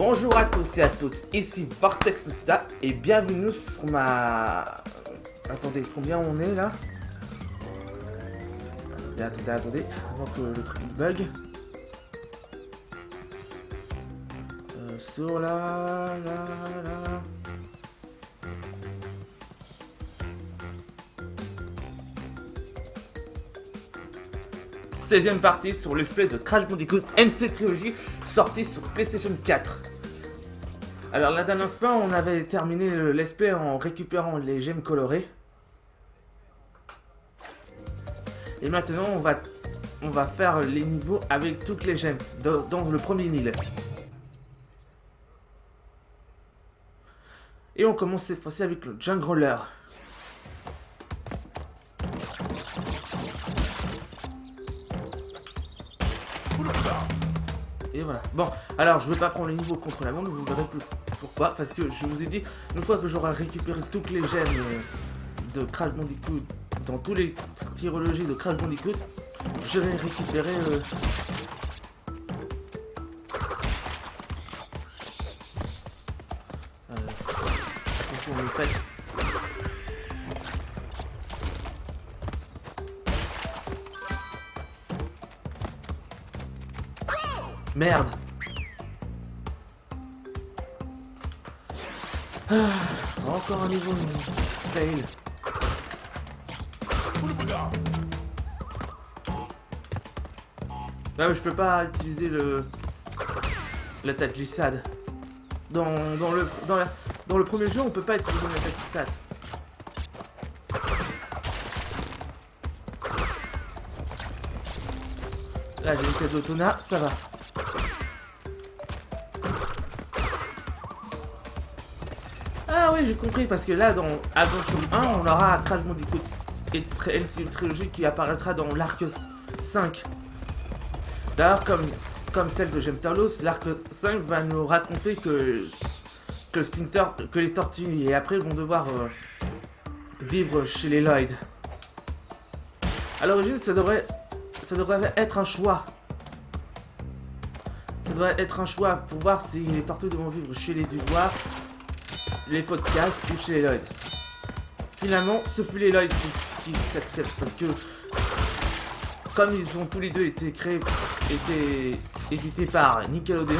Bonjour à tous et à toutes, ici Vortex Nostra et bienvenue sur ma... Attendez, combien on est là? Attendez, avant que le truc bug. Sur là... 16e partie sur le display de Crash Bandicoot NC Trilogy sorti sur PlayStation 4. Alors la dernière fois on avait terminé le let's play en récupérant les gemmes colorées. Et maintenant on va faire les niveaux avec toutes les gemmes dans le premier Nil. Et on commence cette fois-ci avec le Jungle Roller. Et voilà. Bon, alors je vais pas prendre les niveaux contre la montre, vous verrez plus pourquoi. Parce que je vous ai dit, une fois que j'aurai récupéré toutes les gemmes de Crash Bandicoot, dans tous les trilogies de Crash Bandicoot, je vais récupérer attention, le fait. Merde. Encore un niveau fail. Là, je peux pas utiliser l'attaque glissade. Dans le premier jeu, on peut pas utiliser l'attaque glissade. Là, j'ai une tête d'autona, ça va. Ah oui, j'ai compris, parce que là, dans Adventure 1, on aura Crash Bandicoot et NC Trilogy qui apparaîtra dans l'Arc 5. D'ailleurs, comme celle de Gem Talos, l'Arc 5 va nous raconter que Splinter, que les tortues et après vont devoir vivre chez les Lloyd. À l'origine, ça devrait être un choix. Ça devrait être un choix pour voir si les tortues devront vivre chez les Dubois, les podcasts ou chez les Lloyd. Finalement, ce fut les Lloyd qui s'acceptent parce que comme ils ont tous les deux été édités par Nickelodeon,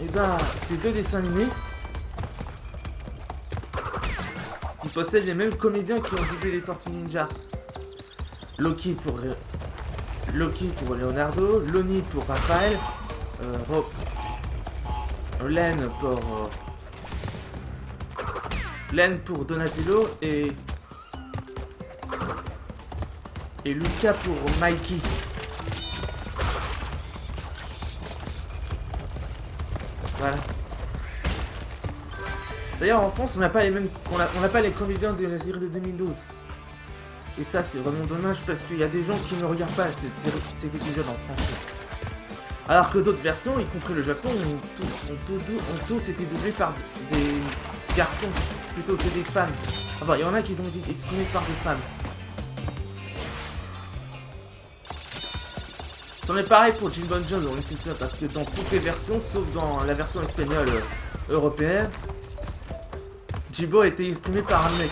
et bah ces deux dessins animés ils possèdent les mêmes comédiens qui ont doublé les Tortues Ninja. Loki pour Leonardo, Lonnie pour Raphaël, Len pour Donatello et Lucas pour Mikey. Voilà. D'ailleurs en France on n'a pas les mêmes, on n'a pas les comédiens de la série de 2012. Et ça c'est vraiment dommage parce qu'il y a des gens qui ne regardent pas cet épisode en français. Alors que d'autres versions, y compris le Japon, ont tous été doublés par des garçons plutôt que des femmes. Enfin, il y en a qui ont été exprimés par des femmes. C'en est pareil pour Jim Bon Jones dans les Simpsons parce que dans toutes les versions, sauf dans la version espagnole européenne, Jibo a été exprimé par un mec.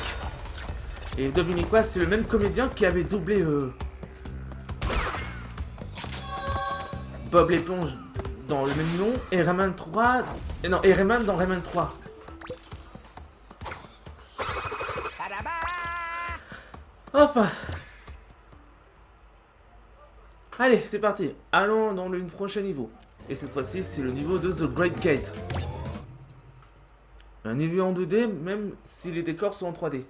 Et devinez quoi, c'est le même comédien qui avait doublé Bob l'éponge dans le même nom et Rayman 3. Et Rayman dans Rayman 3. Enfin. Allez, c'est parti. Allons dans le prochain niveau. Et cette fois-ci, c'est le niveau de The Great Gate. Un niveau en 2D, même si les décors sont en 3D.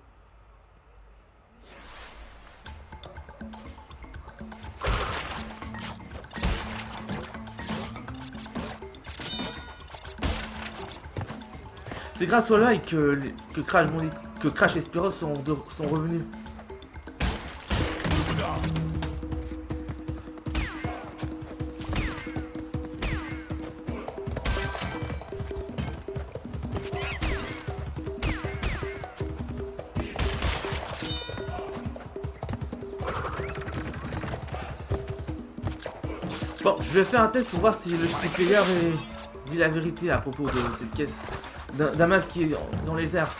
C'est grâce au live que Crash et Spyro sont revenus. Bon, je vais faire un test pour voir si le petit player dit la vérité à propos de cette caisse d'un masque qui est dans les airs.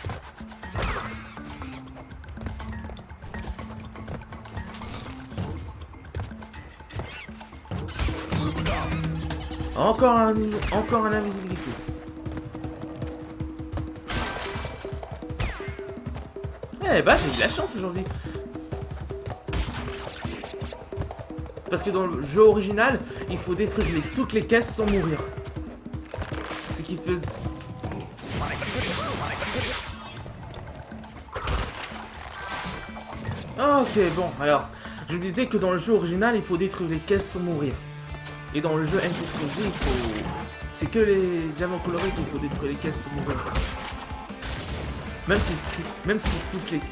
Encore un invisibilité. Eh bah j'ai eu de la chance aujourd'hui. Parce que dans le jeu original, il faut détruire toutes les caisses sans mourir. Ce qui fait... Ok, bon, alors, je me disais que dans le jeu original, il faut détruire les caisses sans mourir. Et dans le jeu NC Trilogy, il faut... C'est que les diamants colorés qu'il faut détruire les caisses sans mourir. Même si toutes les...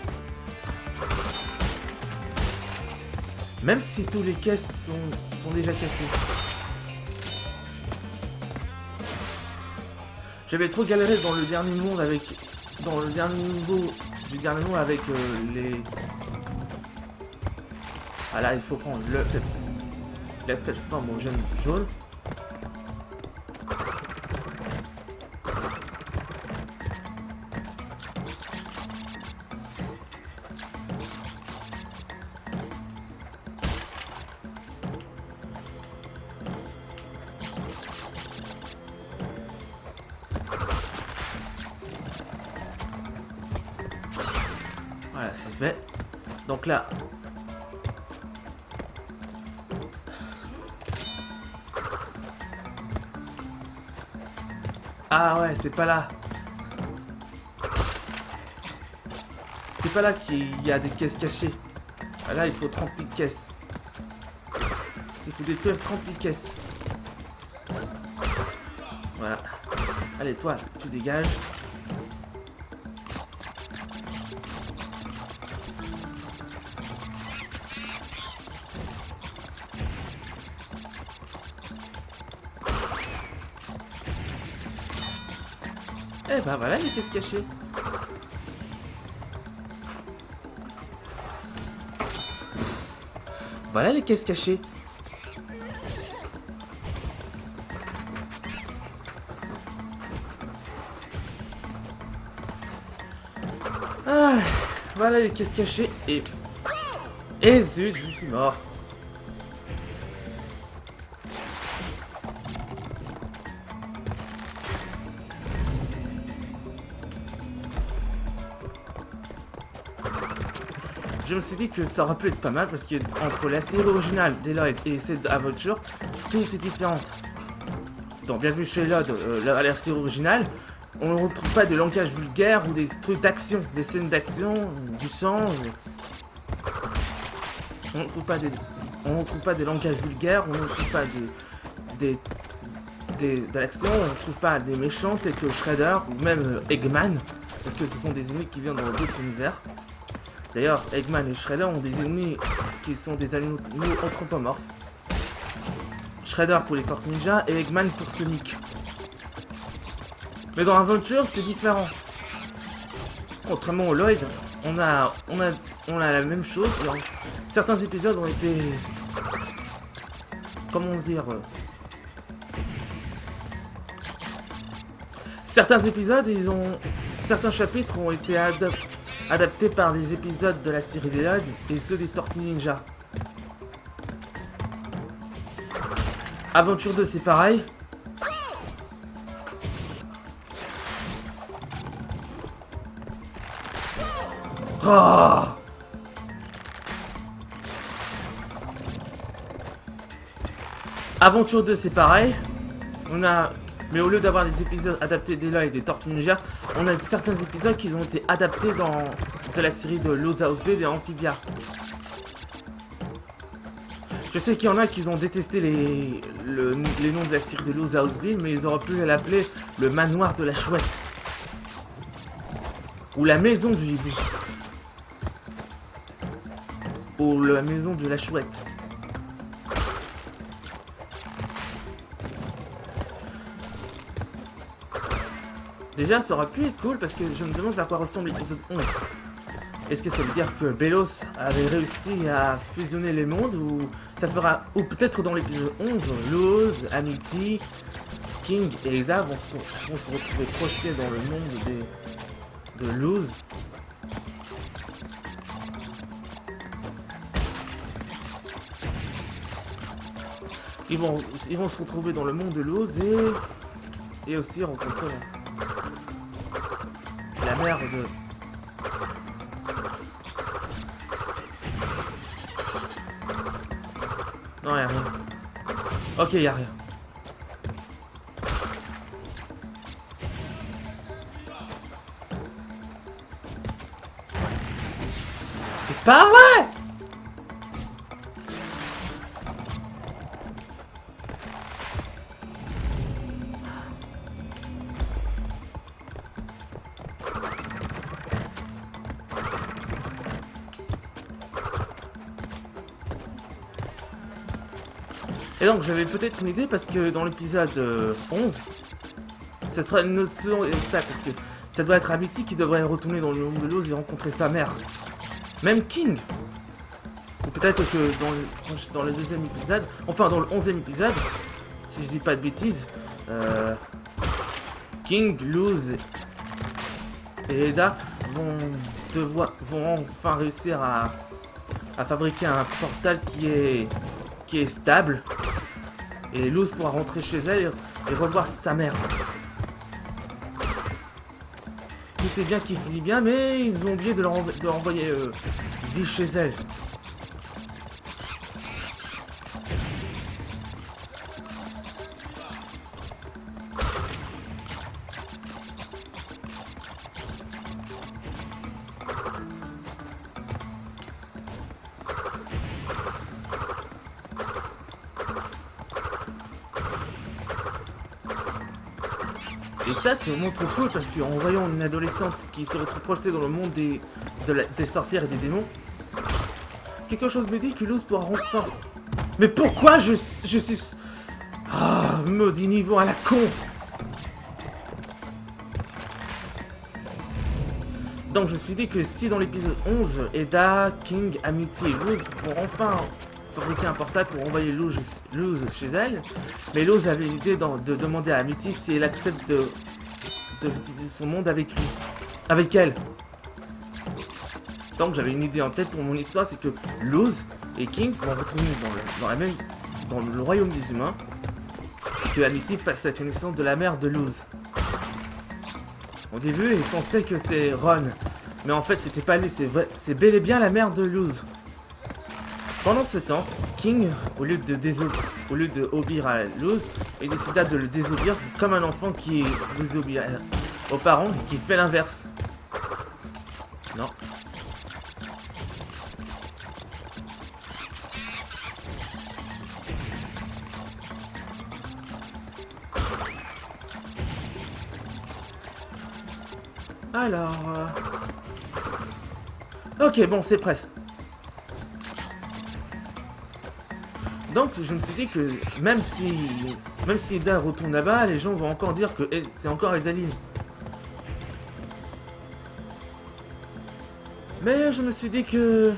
Même si toutes les caisses sont déjà cassées. J'avais trop galéré dans le dernier monde avec... Dans le dernier niveau du dernier monde avec les... Ah là, il faut prendre la plateforme au jaune. Voilà, c'est fait. Donc là... Ah ouais, c'est pas là. C'est pas là qu'il y a des caisses cachées. Ah là, il faut 38 caisses. Il faut détruire 38 caisses. Voilà. Allez, toi, tu dégages. Eh ben voilà les caisses cachées. Voilà les caisses cachées. Ah, voilà les caisses cachées et... Et zut, je suis mort. Je me suis dit que ça aurait pu être pas mal parce que entre la série originale d'Eloyd et celle d'Aventure, tout est différent. Donc Bienvenue chez Eloyd, la série originale, on ne retrouve pas de langage vulgaire ou des trucs d'action, des scènes d'action, du sang. On ne trouve pas des langages vulgaires, on ne trouve pas de l'action, on ne trouve pas des méchants tels que Shredder ou même Eggman, parce que ce sont des ennemis qui viennent dans d'autres univers. D'ailleurs, Eggman et Shredder ont des ennemis qui sont des animaux anthropomorphes. Shredder pour les Tortues Ninja et Eggman pour Sonic. Mais dans Aventure, c'est différent. Contrairement au Lloyd, on a la même chose. Alors, certains épisodes ont été... Comment dire... Certains épisodes, certains chapitres ont été adaptés par des épisodes de la série des Lloyd et ceux des Tortues Ninja. Aventure 2, c'est pareil. Oh, Aventure 2, c'est pareil. Mais au lieu d'avoir des épisodes adaptés d'Eloy et des Tortues Ninja, on a certains épisodes qui ont été adaptés de la série de Lost Houseville et Amphibia. Je sais qu'il y en a qui ont détesté les noms de la série de Lost Houseville, mais ils auraient pu l'appeler le manoir de la chouette. Ou la maison du hibou. Ou la maison de la chouette. Déjà, ça aurait pu être cool parce que je me demande à quoi ressemble l'épisode 11. Est-ce que ça veut dire que Belos avait réussi à fusionner les mondes ou ça fera... Ou peut-être dans l'épisode 11, Luz, Amity, King et Ada vont se retrouver projetés dans le monde de Luz. Ils vont se retrouver dans le monde de Luz et aussi rencontrer la mère de... Non, y'a rien. Ok, y'a rien. C'est pas vrai! Et donc j'avais peut-être une idée parce que dans l'épisode 11, ça sera une notion d'obstacle parce que ça doit être Amity qui devrait retourner dans le monde de Luz et rencontrer sa mère. Même King. Ou peut-être que dans le deuxième épisode, enfin dans le 11e épisode, si je dis pas de bêtises, King, Luz et Ada vont enfin réussir à fabriquer un portal qui est stable. Et Luz pourra rentrer chez elle et revoir sa mère. Tout est bien qui finit bien, mais ils ont oublié de leur envoyer vie chez elle. Et ça, c'est vraiment trop cool parce qu'en voyant une adolescente qui se retrouve projetée dans le monde des sorcières et des démons, quelque chose me dit que Luz pourra enfin... Mais pourquoi je suis... Ah, maudit niveau à la con! Donc je me suis dit que si dans l'épisode 11, Ada, King, Amity et Luz vont enfin fabriquer un portail pour envoyer Luz chez elle, mais Luz avait l'idée de demander à Amity si elle accepte de visiter son monde avec lui, avec elle. Donc j'avais une idée en tête pour mon histoire, c'est que Luz et King vont retourner dans le royaume des humains, que Amity fasse la connaissance de la mère de Luz. Au début, il pensait que c'est Ron, mais en fait c'était pas lui, c'est bel et bien la mère de Luz. Pendant ce temps, King, au lieu de obéir à Luz, il décida de le désobéir comme un enfant qui désobéit aux parents et qui fait l'inverse. Non. Alors... Ok, bon, c'est prêt. Donc je me suis dit que même si Ada retourne là-bas, les gens vont encore dire que c'est encore Edaline. Mais je me suis dit que...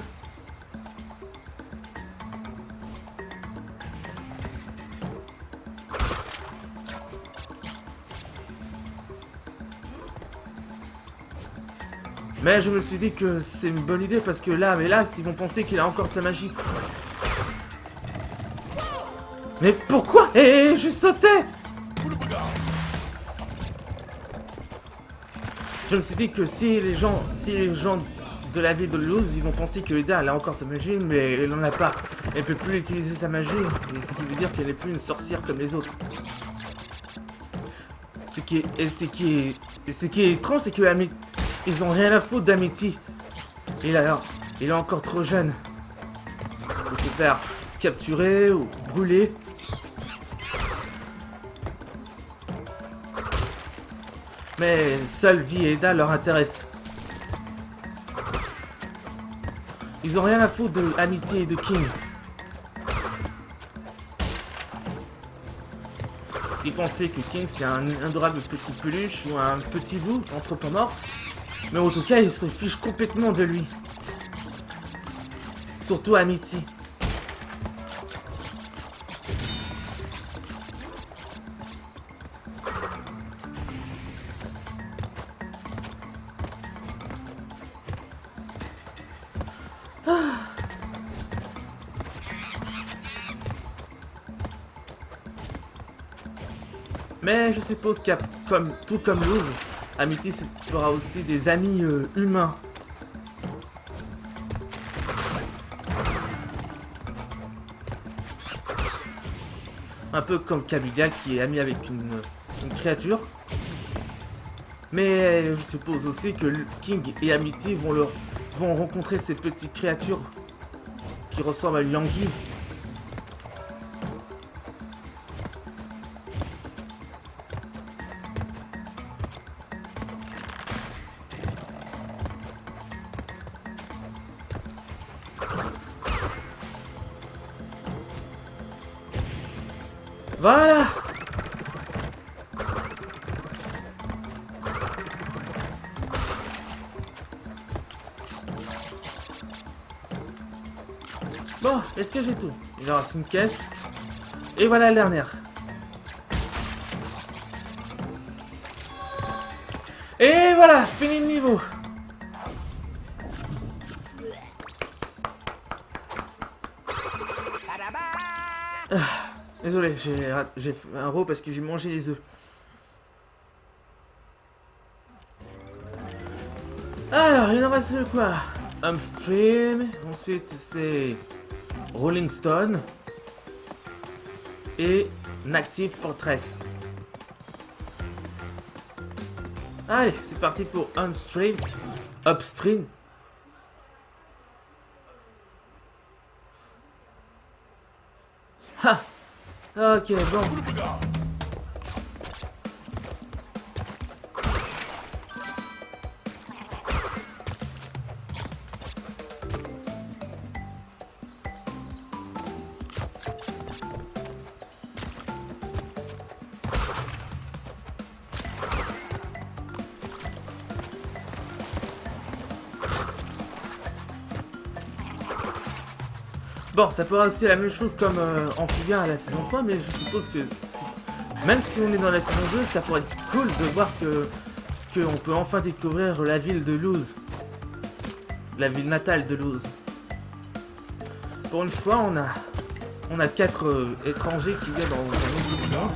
Mais je me suis dit que c'est une bonne idée parce que là, ils vont penser qu'il a encore sa magie. Mais pourquoi? Je sautais! Je me suis dit que si les gens de la ville de Luz, ils vont penser que Ada elle a encore sa magie, mais elle n'en a pas. Elle peut plus utiliser sa magie, et ce qui veut dire qu'elle n'est plus une sorcière comme les autres. Ce qui est étrange, c'est que ils ont rien à foutre d'Amity. Il est encore trop jeune pour se faire capturer ou brûler. Mais seule vie et Ada leur intéresse. Ils ont rien à foutre de Amity et de King. Ils pensaient que King c'est un adorable petit peluche ou un petit loup anthropomorphe. Mais en tout cas, il se fiche complètement de lui. Surtout Amity. Mais je suppose qu'il y a, tout comme Luz, Amity se fera aussi des amis humains. Un peu comme Camilla qui est amie avec une créature. Mais je suppose aussi que King et Amity vont rencontrer ces petites créatures qui ressemblent à une anguille. Voilà. Bon, est-ce que j'ai tout? Il en reste une caisse. Et voilà la dernière. Et voilà, fini le niveau. Désolé, j'ai fait un row parce que j'ai mangé les œufs. Alors, il en reste quoi? Upstream, ensuite c'est Rolling Stone et Native Fortress. Allez, c'est parti pour Upstream. Upstream. Ha! Ok, bon. Bon, ça pourra aussi la même chose comme Amphibien à la saison 3, mais je suppose que même si on est dans la saison 2, ça pourrait être cool de voir qu'on peut enfin découvrir la ville de Luz. La ville natale de Luz. Pour une fois, on a 4 étrangers qui viennent dans un autre monde.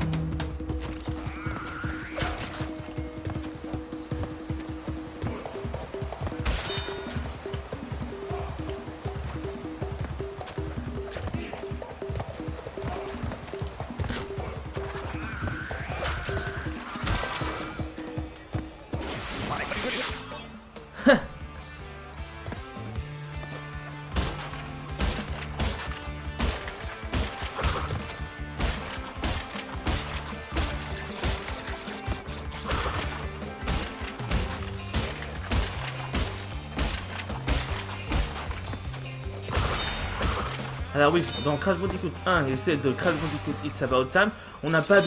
Alors oui, dans Crash Bandicoot 1 et celle de Crash Bandicoot It's About Time, on n'a pas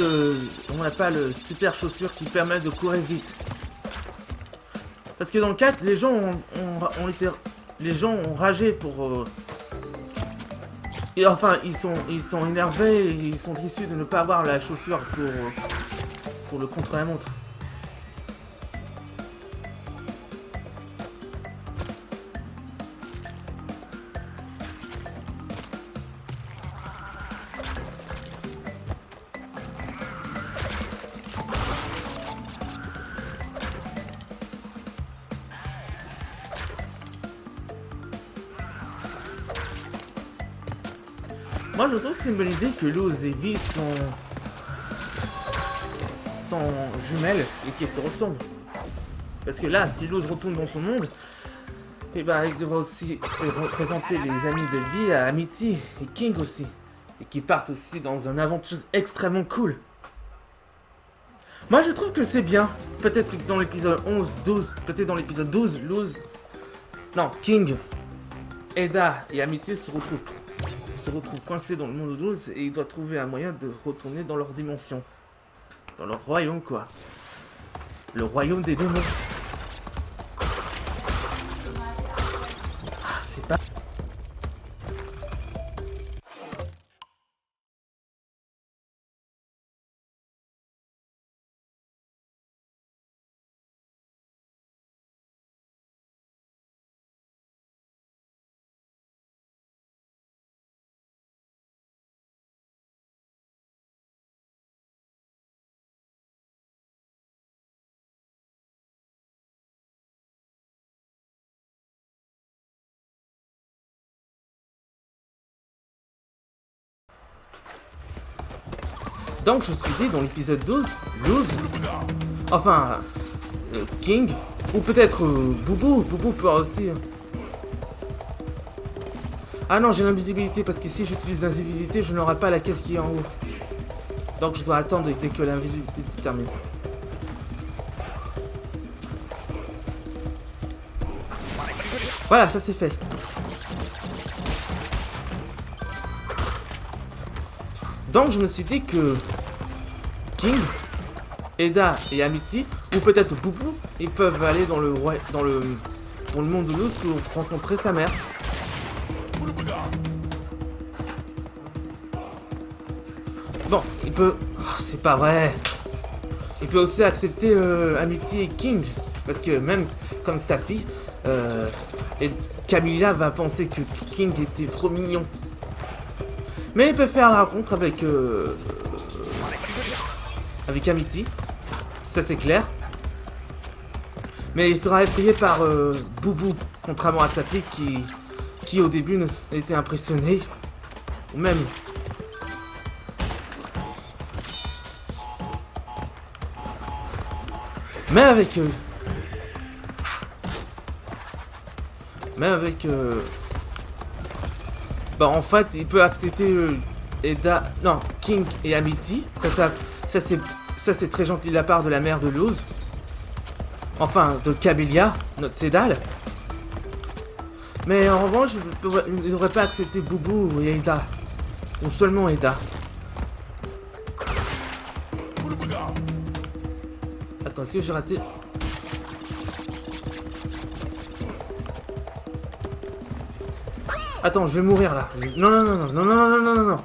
le super chaussure qui permet de courir vite. Parce que dans le 4, les gens ont ragé pour et enfin, ils sont énervés et ils sont déçus de ne pas avoir la chaussure pour le contre-la-montre. Moi je trouve que c'est une bonne idée que Luz et Vi sont jumelles et qu'elles se ressemblent. Parce que là, si Luz retourne dans son monde, et bah il devra aussi représenter les amis de Vi à Amity et King aussi. Et qui partent aussi dans une aventure extrêmement cool. Moi je trouve que c'est bien. Peut-être que dans l'épisode 11, 12, peut-être dans l'épisode 12, King, Eda et Amity se retrouvent coincés dans le monde de Luz et ils doivent trouver un moyen de retourner dans leur dimension. Dans leur royaume quoi. Le royaume des démons. Donc je suis dit dans l'épisode 12, enfin, King, ou peut-être Boubou peut aussi. Ah non, j'ai l'invisibilité parce que si j'utilise l'invisibilité, je n'aurai pas la caisse qui est en haut. Donc je dois attendre dès que l'invisibilité se termine. Voilà, ça c'est fait. Donc je me suis dit que King, Eda et Amity, ou peut-être Boubou, ils peuvent aller dans le monde de Luz pour rencontrer sa mère. Bon, il peut... Oh, c'est pas vrai. Il peut aussi accepter Amity et King, parce que même comme sa fille, et Camilla va penser que King était trop mignon. Mais il peut faire la rencontre avec Amity, ça c'est clair. Mais il sera effrayé par Boubou, contrairement à sa fille qui au début était impressionnée. Ou même... Même avec... Bah en fait, il peut accepter Eda... Non, King et Amity. Ça c'est très gentil de la part de la mère de Luz. Enfin, de Camilla, notre Cédale. Mais en revanche, il n'aurait pas accepté Boubou et Eda. Ou seulement Eda. Attends, est-ce que j'ai raté? Attends, je vais mourir là. Non, non, non, non, non, non, non, non, non, non.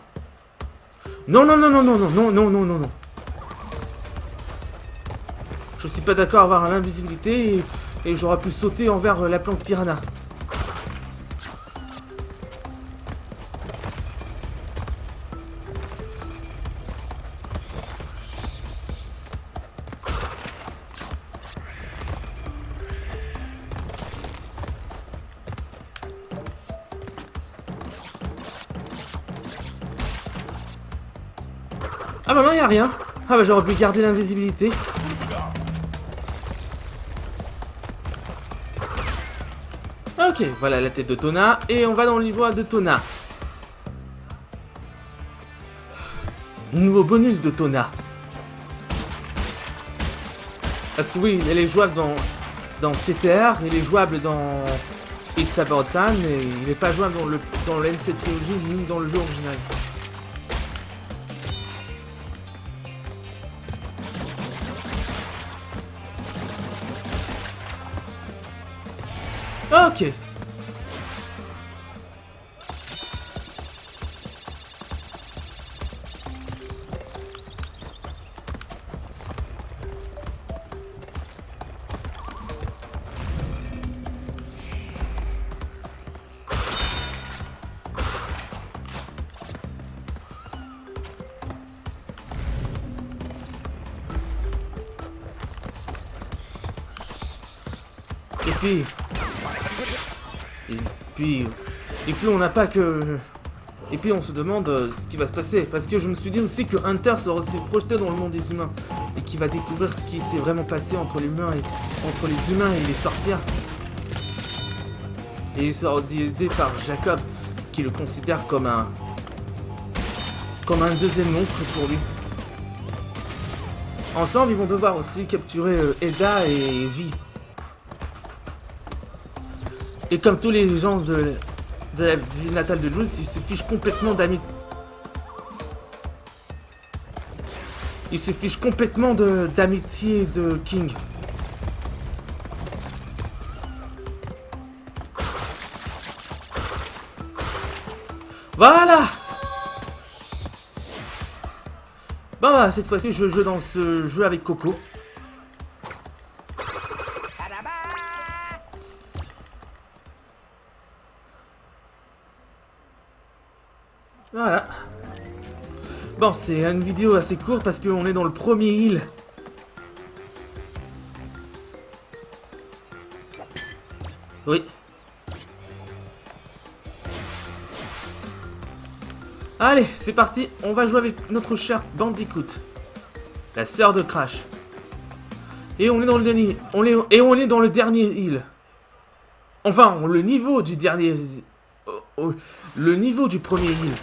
Non, non, non, non, non, non, non, non, non, non, non. Je suis pas d'accord à avoir l'invisibilité et j'aurais pu sauter envers la plante piranha. Ah bah non, y a rien. Ah bah j'aurais pu garder l'invisibilité. Ok, voilà la tête de Tona. Et on va dans le niveau de Tona. Nouveau bonus de Tona. Parce que oui, elle est jouable dans CTR, il est jouable dans It's About Time, mais il n'est pas jouable dans le NC Trilogy ni dans le jeu original. Ok. Et puis on n'a pas que... Et puis on se demande ce qui va se passer. Parce que je me suis dit aussi que Hunter sera aussi projeté dans le monde des humains. Et qu'il va découvrir ce qui s'est vraiment passé entre les humains et les sorcières. Et il sera aidé par Jacob, qui le considère comme un deuxième oncle pour lui. Ensemble, ils vont devoir aussi capturer Eda et Vi. Et comme tous les gens de la ville natale de Luz, ils se fichent complètement d'amitié. Ils se fichent complètement d'amitié de King. Voilà. Bon bah cette fois-ci je joue dans ce jeu avec Coco. Voilà. Bon, c'est une vidéo assez courte parce qu'on est dans le premier île. Oui. Allez, c'est parti. On va jouer avec notre cher Bandicoot, la sœur de Crash. Et on est dans le dernier. On est dans le dernier île. Enfin, le niveau du dernier. Le niveau du premier île.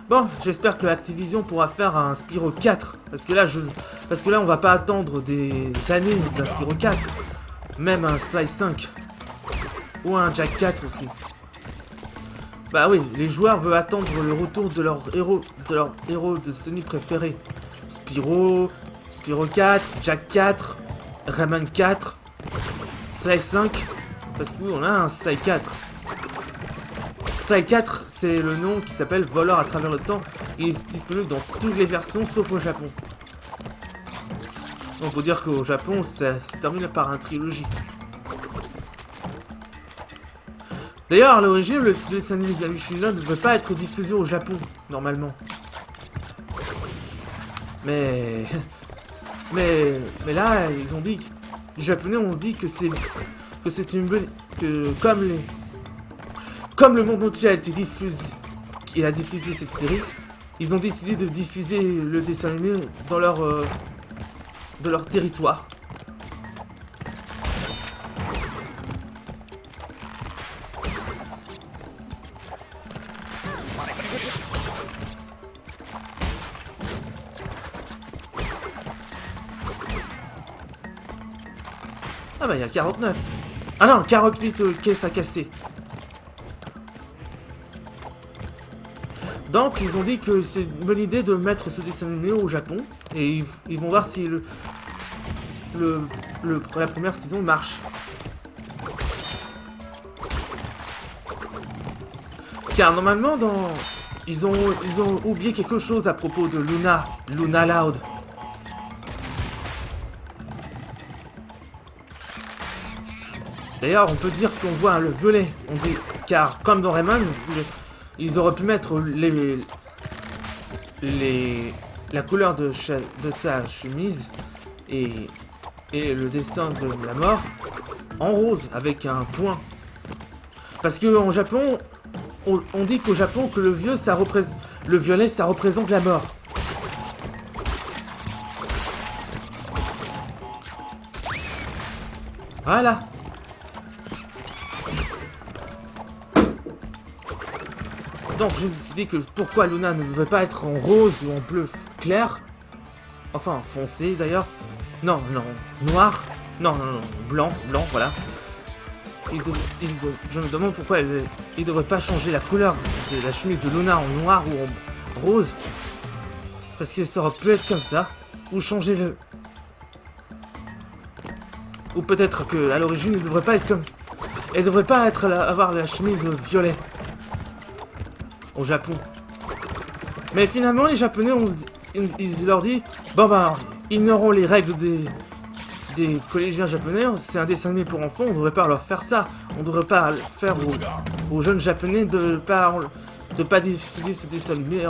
Bon, j'espère que Activision pourra faire un Spyro 4. Parce que là, on va pas attendre des années d'un Spyro 4. Même un Sly 5. Ou un Jack 4 aussi. Bah oui, les joueurs veulent attendre le retour de leur héros de Sony préféré. Spyro 4, Jack 4, Rayman 4, Sly 5. Parce que oui, on a un Sly 4. Sly 4, c'est le nom qui s'appelle Voleur à travers le temps. Il est disponible dans toutes les versions sauf au Japon. On peut dire qu'au Japon, ça se termine par un trilogie. D'ailleurs, à l'origine, le dessin animé de la Michelin ne devait pas être diffusé au Japon, normalement. Mais là, ils ont dit, les Japonais ont dit que c'est une bonne, que comme le monde entier a été diffusé, et a diffusé cette série, ils ont décidé de diffuser le dessin animé dans leur territoire. Ah bah il y a 49. Ah non, 48 caisses à casser. Donc ils ont dit que c'est une bonne idée de mettre ce dessin animé au Japon. Et ils vont voir si la première saison marche. Car normalement ils ont oublié quelque chose à propos de Luna Loud. D'ailleurs, on peut dire qu'on voit le violet. Car comme dans Rayman, ils auraient pu mettre la couleur de sa chemise et le dessin de la mort en rose avec un point. Parce que en Japon, on dit qu'au Japon que le violet ça représente la mort. Voilà. Donc j'ai décidé que pourquoi Luna ne devrait pas être en rose ou en bleu clair. Enfin foncé d'ailleurs. Non, noir. Non, blanc, voilà. Je me demande pourquoi il devrait pas changer la couleur de la chemise de Luna en noir ou en rose. Parce que ça aurait pu être comme ça. Ou changer le... Ou peut-être que à l'origine il devrait pas être comme... Elle devrait pas avoir la chemise violet. Au Japon. Mais finalement les Japonais ils leur dit bon bah ignorons les règles des collégiens japonais, c'est un dessin animé pour enfants, on devrait pas leur faire ça, on devrait pas faire aux jeunes japonais de pas diffuser ce dessin animé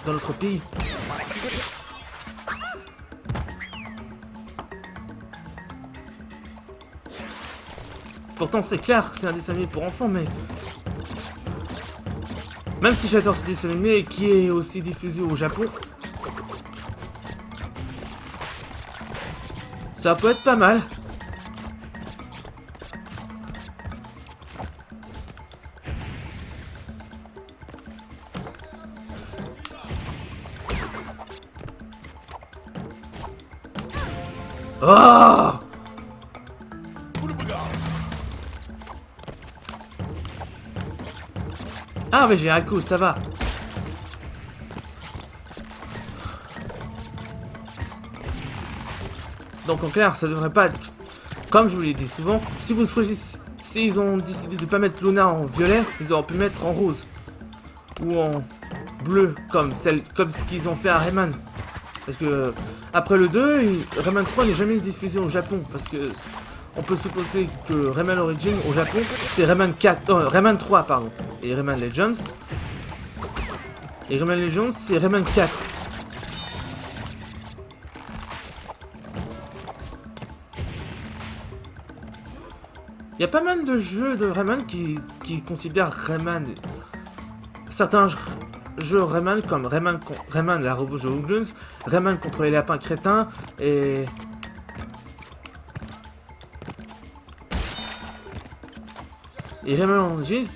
dans notre pays. Pourtant c'est clair que c'est un dessin animé pour enfants, mais même si j'adore ce dessin animé qui est aussi diffusé au Japon, ça peut être pas mal. Oh! Ah mais j'ai un coup, ça va. Donc en clair, ça devrait pas Comme je vous l'ai dit souvent, si vous choisissez, s'ils ont décidé de ne pas mettre Luna en violet, ils auraient pu mettre en rose. Ou en bleu, comme ce qu'ils ont fait à Rayman. Parce que après le 2, Rayman 3 n'est jamais diffusé au Japon. Parce que on peut supposer que Rayman Origins au Japon, c'est Rayman 3, pardon. Et Rayman Legends. Et Rayman Legends, c'est Rayman 4. Il y a pas mal de jeux de Rayman qui considèrent Rayman... Certains jeux Rayman comme Rayman la robot Joe Rayman contre les lapins crétins et... Rayman Origins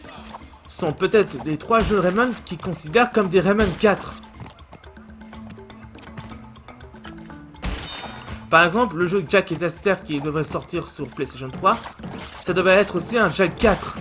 sont peut-être les 3 jeux Rayman qui considèrent comme des Rayman 4. Par exemple, le jeu Jack et Daxter qui devrait sortir sur PlayStation 3, ça devrait être aussi un Jack 4.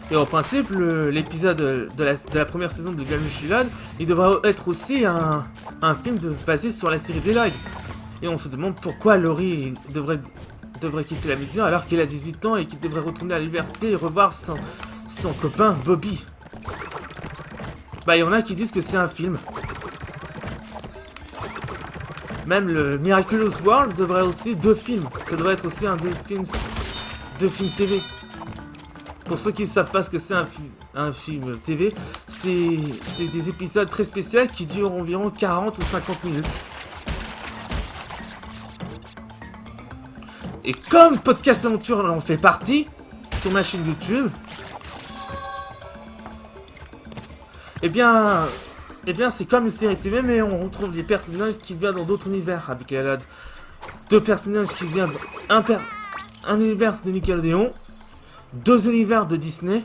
Et au principe, l'épisode de la première saison de Game Shilad, il devrait être aussi un film basé sur la série Daylight. Et on se demande pourquoi Laurie devrait quitter la maison alors qu'il a 18 ans et qu'il devrait retourner à l'université et revoir son copain Bobby. Bah, il y en a qui disent que c'est un film. Même le Miraculous World devrait aussi 2 films. Ça devrait être aussi deux films TV. Pour ceux qui ne savent pas ce que c'est un film TV, c'est des épisodes très spéciaux qui durent environ 40 ou 50 minutes. Et comme Podcast Aventure en fait partie, sur ma chaîne YouTube, eh bien c'est comme une série TV, mais on retrouve des personnages qui viennent dans d'autres univers, avec 2 personnages qui viennent un univers de Nickelodeon, 2 univers de Disney,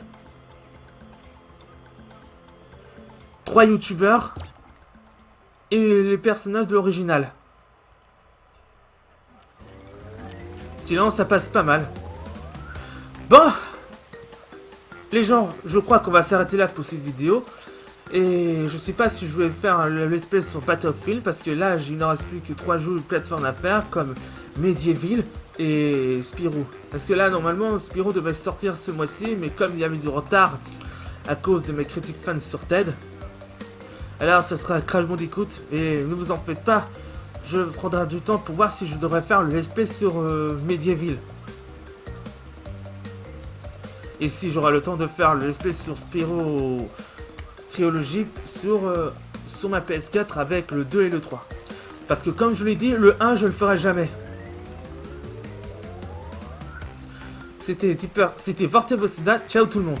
3 youtubeurs et les personnages de l'original. Sinon, ça passe pas mal. Bon, les gens, je crois qu'on va s'arrêter là pour cette vidéo. Et je sais pas si je vais faire l'espèce sur Battlefield, parce que là, il ne reste plus que 3 jeux de plateforme à faire, comme Medieval et Spyro. Parce que là, normalement, Spyro devait sortir ce mois-ci, mais comme il y avait du retard à cause de mes critiques fans sur TED, alors ça sera Crash Bandicoot, et ne vous en faites pas, je prendrai du temps pour voir si je devrais faire le SP sur Medieval. Et si j'aurai le temps de faire le SP sur Spyro Trilogy sur ma PS4 avec le 2 et le 3. Parce que comme je l'ai dit, le 1 je le ferai jamais. C'était Vortevosida, ciao tout le monde.